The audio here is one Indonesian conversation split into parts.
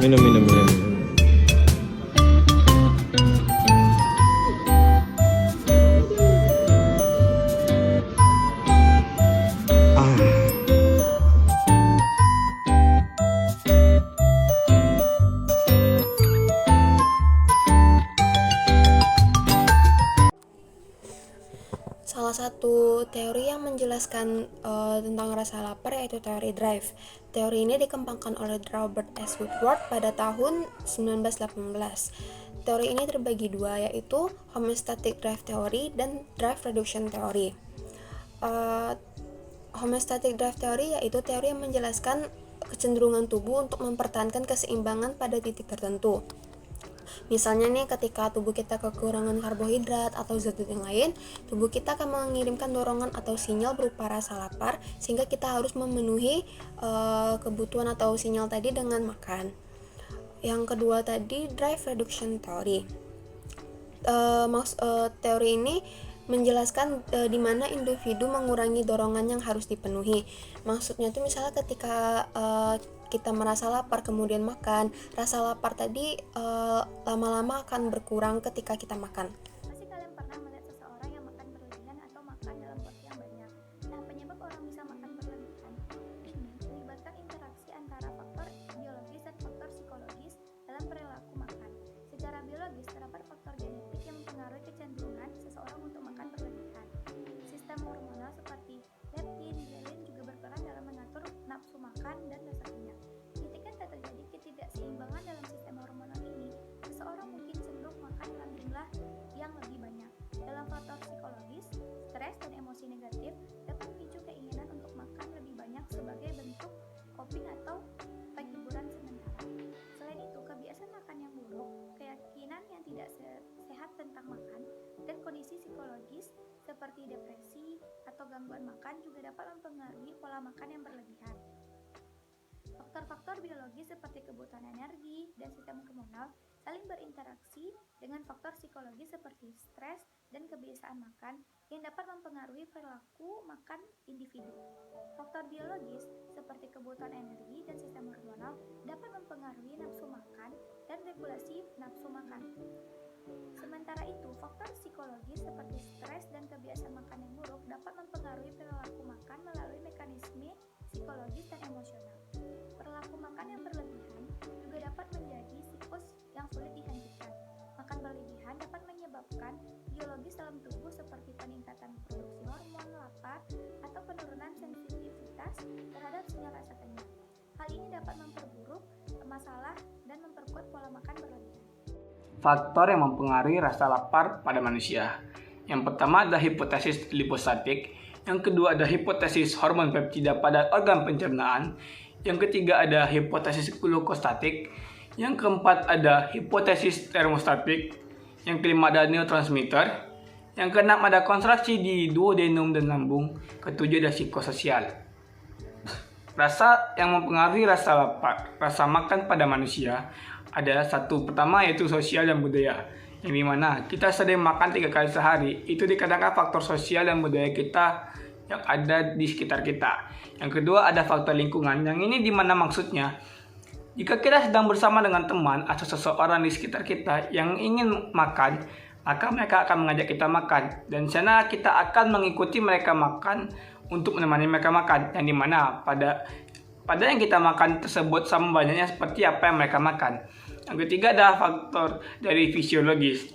Minum, minum, minum, minum. Ah. Salah satu teori yang menjelaskan tentang rasa lapar yaitu teori drive. Teori ini dikembangkan oleh Robert S. Woodward pada tahun 1918. Teori ini terbagi dua, yaitu homeostatic drive theory dan drive reduction theory. Homeostatic drive theory yaitu teori yang menjelaskan kecenderungan tubuh untuk mempertahankan keseimbangan pada titik tertentu. Misalnya nih, ketika tubuh kita kekurangan karbohidrat atau zat-zat yang lain, tubuh kita akan mengirimkan dorongan atau sinyal berupa rasa lapar, sehingga kita harus memenuhi kebutuhan atau sinyal tadi dengan makan. Yang kedua tadi, drive reduction theory. Teori ini menjelaskan di mana individu mengurangi dorongan yang harus dipenuhi. Maksudnya tuh misalnya ketika kita merasa lapar kemudian makan, rasa lapar tadi lama-lama akan berkurang ketika kita makan. Pasti kalian pernah melihat seseorang yang makan berlebihan atau makan dalam porsi yang banyak. Nah, penyebab orang bisa makan berlebihan ini melibatkan interaksi antara faktor biologis dan faktor psikologis dalam perilaku makan. Secara biologis, terdapat faktor genetik yang mempengaruhi kecenderungan seseorang untuk makan berlebihan. Sistem hormonal seperti leptin, grelin juga berperan dalam mengatur nafsu makan dan rasa kenyang. Ketika terjadi ketidakseimbangan dalam sistem hormonal ini, seseorang mungkin cenderung makan dalam jumlah yang lebih banyak. Dalam faktor psikologis, stres dan emosi negatif dapat memicu keinginan untuk makan lebih banyak sebagai bentuk coping atau penghiburan sementara. Selain itu, kebiasaan makan yang buruk, keyakinan yang tidak sehat tentang makan, dan kondisi psikologis seperti depresi atau gangguan makan juga dapat mempengaruhi pola makan yang berlebihan. Faktor-faktor biologis seperti kebutuhan energi dan sistem hormonal saling berinteraksi dengan faktor psikologis seperti stres dan kebiasaan makan yang dapat mempengaruhi perilaku makan individu. Faktor biologis seperti kebutuhan energi dan sistem hormonal dapat mempengaruhi nafsu makan dan regulasi nafsu makan. Sementara itu, faktor psikologis seperti stres dan kebiasaan makan yang buruk dapat mempengaruhi perilaku makan melalui mekanisme psikologis dan emosional. Perilaku makan yang berlebihan juga dapat menjadi siklus yang sulit dihentikan. Makan berlebihan dapat menyebabkan biologis dalam tubuh seperti peningkatan produksi hormon lapar atau penurunan sensitivitas terhadap sinyal rasa kenyang. Hal ini dapat memperburuk masalah dan memperkuat pola makan berlebihan. Faktor yang mempengaruhi rasa lapar pada manusia. Yang pertama ada hipotesis lipostatik, yang kedua ada hipotesis hormon peptida pada organ pencernaan, yang ketiga ada hipotesis glukostatik, yang keempat ada hipotesis termostatik, yang kelima ada neurotransmitter, yang keenam ada kontraksi di duodenum dan lambung, ketujuh ada psikososial. Rasa yang mempengaruhi rasa lapar, rasa makan pada manusia ada satu pertama yaitu sosial dan budaya, yang dimana kita sering makan 3 kali sehari. Itu dikarenakan faktor sosial dan budaya kita yang ada di sekitar kita. Yang kedua ada faktor lingkungan, yang ini dimana maksudnya jika kita sedang bersama dengan teman atau seseorang di sekitar kita yang ingin makan, maka mereka akan mengajak kita makan, dan sana kita akan mengikuti mereka makan untuk menemani mereka makan, yang dimana pada yang kita makan tersebut sama banyaknya seperti apa yang mereka makan. Yang ketiga adalah faktor dari fisiologis,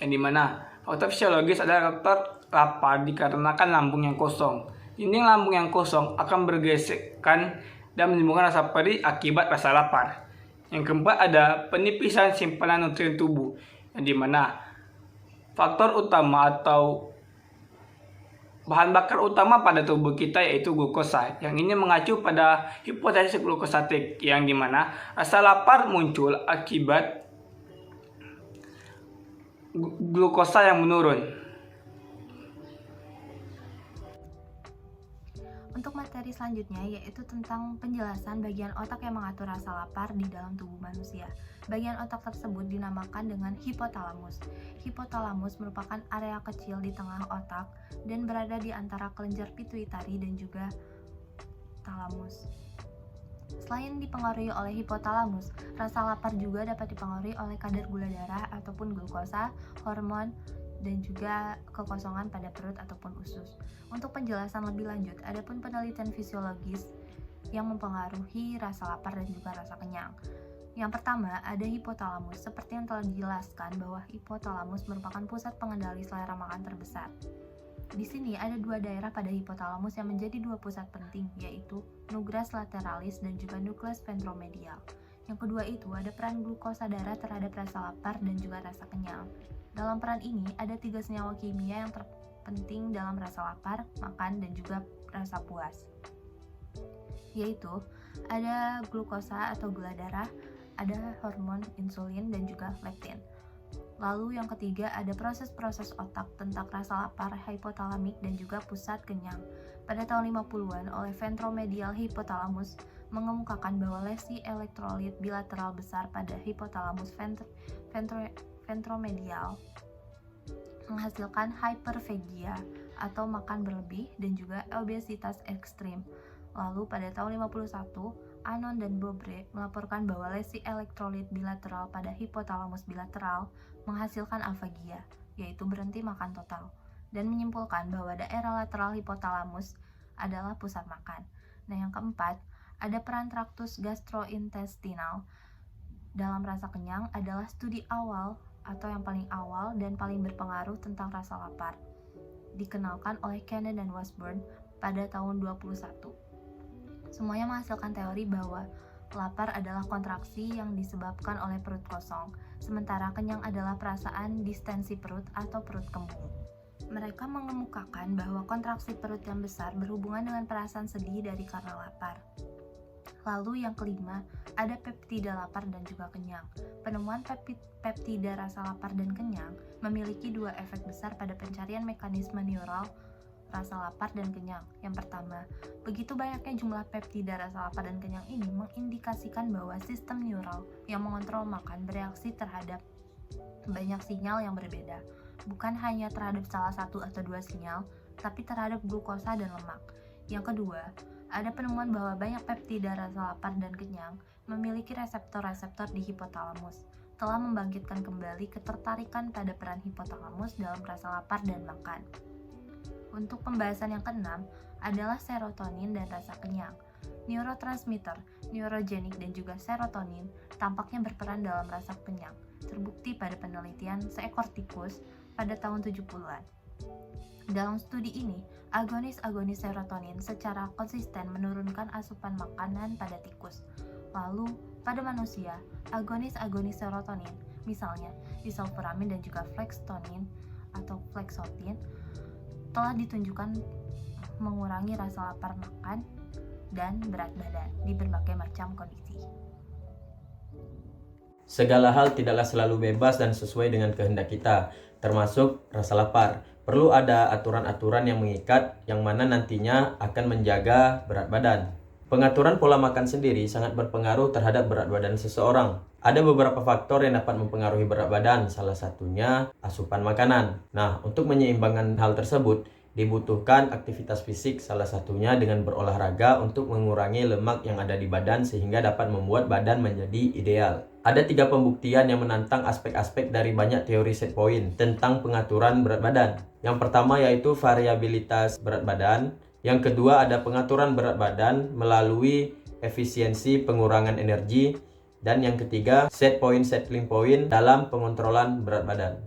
yang dimana faktor fisiologis adalah faktor lapar dikarenakan lambung yang kosong. Dinding lambung yang kosong akan bergesekan dan menimbulkan rasa perih akibat rasa lapar. Yang keempat ada penipisan simpanan nutrien tubuh, yang dimana faktor utama atau bahan bakar utama pada tubuh kita yaitu glukosa, yang ini mengacu pada hipotesis glukostatik, yang dimana rasa lapar muncul akibat glukosa yang menurun. Untuk materi selanjutnya yaitu tentang penjelasan bagian otak yang mengatur rasa lapar di dalam tubuh manusia. Bagian otak tersebut dinamakan dengan hipotalamus. Hipotalamus merupakan area kecil di tengah otak dan berada di antara kelenjar pituitari dan juga talamus. Selain dipengaruhi oleh hipotalamus, rasa lapar juga dapat dipengaruhi oleh kadar gula darah ataupun glukosa, hormon, dan juga kekosongan pada perut ataupun usus. Untuk penjelasan lebih lanjut, ada pun penelitian fisiologis yang mempengaruhi rasa lapar dan juga rasa kenyang. Yang pertama, ada hipotalamus. Seperti yang telah dijelaskan bahwa hipotalamus merupakan pusat pengendali selera makan terbesar. Di sini ada dua daerah pada hipotalamus yang menjadi dua pusat penting, yaitu nucleus lateralis dan juga nucleus ventromedial. Yang kedua itu ada peran glukosa darah terhadap rasa lapar dan juga rasa kenyang. Dalam peran ini ada 3 senyawa kimia yang terpenting dalam rasa lapar, makan, dan juga rasa puas, yaitu ada glukosa atau gula darah, ada hormon insulin, dan juga leptin. Lalu yang ketiga ada proses-proses otak tentang rasa lapar, hipotalamik, dan juga pusat kenyang. Pada tahun 50-an oleh ventromedial hipotalamus mengemukakan bahwa lesi elektrolit bilateral besar pada hipotalamus ventromedial menghasilkan hyperphagia atau makan berlebih dan juga obesitas ekstrim. Lalu pada tahun 51, Anon dan Bobre melaporkan bahwa lesi elektrolit bilateral pada hipotalamus bilateral menghasilkan aphagia, yaitu berhenti makan total, dan menyimpulkan bahwa daerah lateral hipotalamus adalah pusat makan. Nah, yang keempat, ada peran traktus gastrointestinal dalam rasa kenyang adalah studi awal atau yang paling awal dan paling berpengaruh tentang rasa lapar, dikenalkan oleh Cannon dan Washburn pada tahun 21. Semuanya menghasilkan teori bahwa lapar adalah kontraksi yang disebabkan oleh perut kosong, sementara kenyang adalah perasaan distensi perut atau perut kembung. Mereka mengemukakan bahwa kontraksi perut yang besar berhubungan dengan perasaan sedih dari karena lapar. Lalu yang kelima, ada peptida lapar dan juga kenyang. Penemuan peptida rasa lapar dan kenyang memiliki dua efek besar pada pencarian mekanisme neural rasa lapar dan kenyang. Yang pertama, begitu banyaknya jumlah peptida rasa lapar dan kenyang ini mengindikasikan bahwa sistem neural yang mengontrol makan bereaksi terhadap banyak sinyal yang berbeda, bukan hanya terhadap salah satu atau dua sinyal, tapi terhadap glukosa dan lemak. Yang kedua, ada penemuan bahwa banyak peptida rasa lapar dan kenyang memiliki reseptor-reseptor di hipotalamus, telah membangkitkan kembali ketertarikan pada peran hipotalamus dalam rasa lapar dan makan. Untuk pembahasan yang keenam adalah serotonin dan rasa kenyang. Neurotransmitter, neurogenik, dan juga serotonin tampaknya berperan dalam rasa kenyang, terbukti pada penelitian seekor tikus pada tahun 70-an. Dalam studi ini, agonis-agonis serotonin secara konsisten menurunkan asupan makanan pada tikus. Lalu, pada manusia, agonis-agonis serotonin, misalnya disulfuramin dan juga flextonin atau flexotin, telah ditunjukkan mengurangi rasa lapar makan dan berat badan di berbagai macam kondisi. Segala hal tidaklah selalu bebas dan sesuai dengan kehendak kita, termasuk rasa lapar. Perlu ada aturan-aturan yang mengikat, yang mana nantinya akan menjaga berat badan. Pengaturan pola makan sendiri sangat berpengaruh terhadap berat badan seseorang. Ada beberapa faktor yang dapat mempengaruhi berat badan, salah satunya asupan makanan. Nah, untuk menyeimbangkan hal tersebut, dibutuhkan aktivitas fisik, salah satunya dengan berolahraga untuk mengurangi lemak yang ada di badan sehingga dapat membuat badan menjadi ideal. Ada 3 pembuktian yang menantang aspek-aspek dari banyak teori set point tentang pengaturan berat badan. Yang pertama yaitu variabilitas berat badan. Yang kedua ada pengaturan berat badan melalui efisiensi pengurangan energi. Dan yang ketiga settling point dalam pengontrolan berat badan.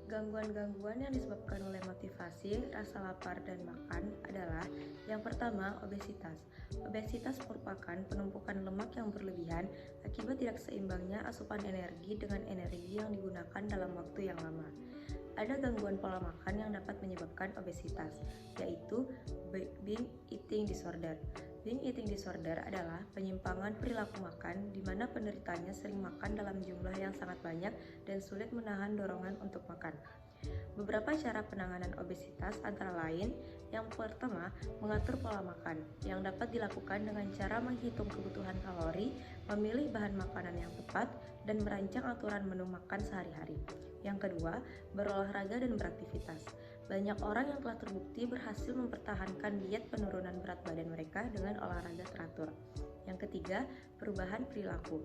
Gangguan-gangguan yang disebabkan oleh motivasi, rasa lapar, dan makan adalah yang pertama, obesitas. Obesitas merupakan penumpukan lemak yang berlebihan akibat tidak seimbangnya asupan energi dengan energi yang digunakan dalam waktu yang lama. Ada gangguan pola makan yang dapat menyebabkan obesitas, yaitu binge eating disorder. Binge eating disorder adalah penyimpangan perilaku makan di mana penderitanya sering makan dalam jumlah yang sangat banyak dan sulit menahan dorongan untuk makan. Beberapa cara penanganan obesitas antara lain, yang pertama, mengatur pola makan, yang dapat dilakukan dengan cara menghitung kebutuhan kalori, memilih bahan makanan yang tepat, dan merancang aturan menu makan sehari-hari. Yang kedua, berolahraga dan beraktivitas. Banyak orang yang telah terbukti berhasil mempertahankan diet penurunan berat badan mereka dengan olahraga teratur. Yang ketiga, perubahan perilaku.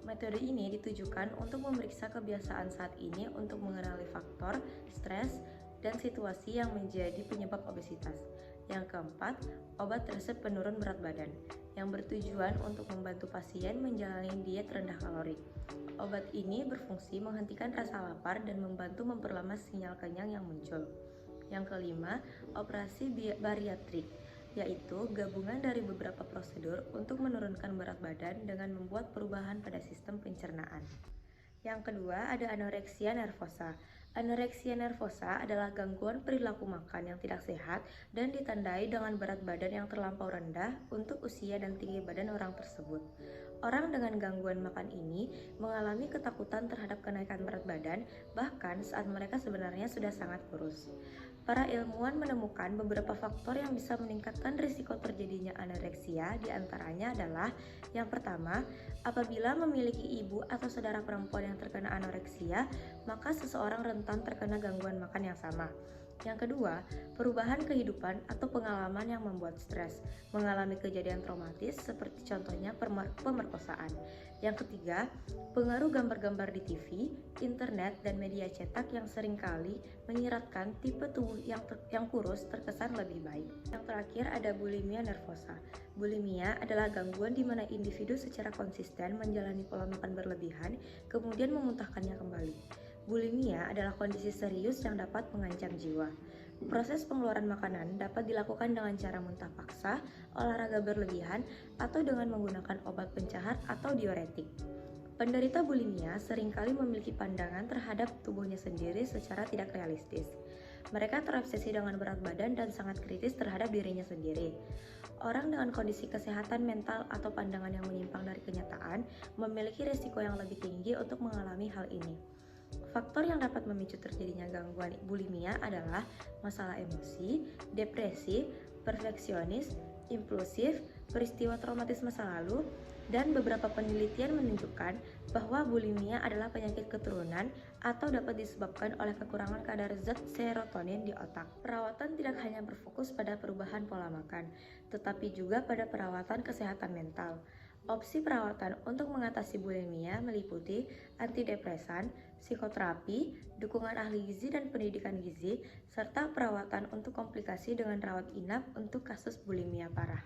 Metode ini ditujukan untuk memeriksa kebiasaan saat ini untuk mengenali faktor, stres, dan situasi yang menjadi penyebab obesitas. Yang keempat, obat resep penurun berat badan yang bertujuan untuk membantu pasien menjalani diet rendah kalori. Obat ini berfungsi menghentikan rasa lapar dan membantu memperlama sinyal kenyang yang muncul. Yang kelima, operasi bariatrik, yaitu gabungan dari beberapa prosedur untuk menurunkan berat badan dengan membuat perubahan pada sistem pencernaan. Yang kedua, ada anoreksia nervosa. Anoreksia nervosa adalah gangguan perilaku makan yang tidak sehat dan ditandai dengan berat badan yang terlampau rendah untuk usia dan tinggi badan orang tersebut. Orang dengan gangguan makan ini mengalami ketakutan terhadap kenaikan berat badan, bahkan saat mereka sebenarnya sudah sangat kurus. Para ilmuwan menemukan beberapa faktor yang bisa meningkatkan risiko terjadinya anoreksia, diantaranya adalah yang pertama, apabila memiliki ibu atau saudara perempuan yang terkena anoreksia, maka seseorang rentan terkena gangguan makan yang sama. Yang kedua, perubahan kehidupan atau pengalaman yang membuat stres, mengalami kejadian traumatis seperti contohnya pemerkosaan. Yang ketiga, pengaruh gambar-gambar di TV, internet, dan media cetak yang seringkali menyiratkan tipe tubuh yang kurus terkesan lebih baik. Yang terakhir ada bulimia nervosa. Bulimia adalah gangguan di mana individu secara konsisten menjalani pola makan berlebihan, kemudian memuntahkannya kembali. Bulimia adalah kondisi serius yang dapat mengancam jiwa. Proses pengeluaran makanan dapat dilakukan dengan cara muntah paksa, olahraga berlebihan, atau dengan menggunakan obat pencahar atau diuretik. Penderita bulimia seringkali memiliki pandangan terhadap tubuhnya sendiri secara tidak realistis. Mereka terobsesi dengan berat badan dan sangat kritis terhadap dirinya sendiri. Orang dengan kondisi kesehatan mental atau pandangan yang menyimpang dari kenyataan memiliki risiko yang lebih tinggi untuk mengalami hal ini. Faktor yang dapat memicu terjadinya gangguan bulimia adalah masalah emosi, depresi, perfeksionis, impulsif, peristiwa traumatis masa lalu, dan beberapa penelitian menunjukkan bahwa bulimia adalah penyakit keturunan atau dapat disebabkan oleh kekurangan kadar zat serotonin di otak. Perawatan tidak hanya berfokus pada perubahan pola makan, tetapi juga pada perawatan kesehatan mental. Opsi perawatan untuk mengatasi bulimia meliputi antidepresan, psikoterapi, dukungan ahli gizi dan pendidikan gizi, serta perawatan untuk komplikasi dengan rawat inap untuk kasus bulimia parah.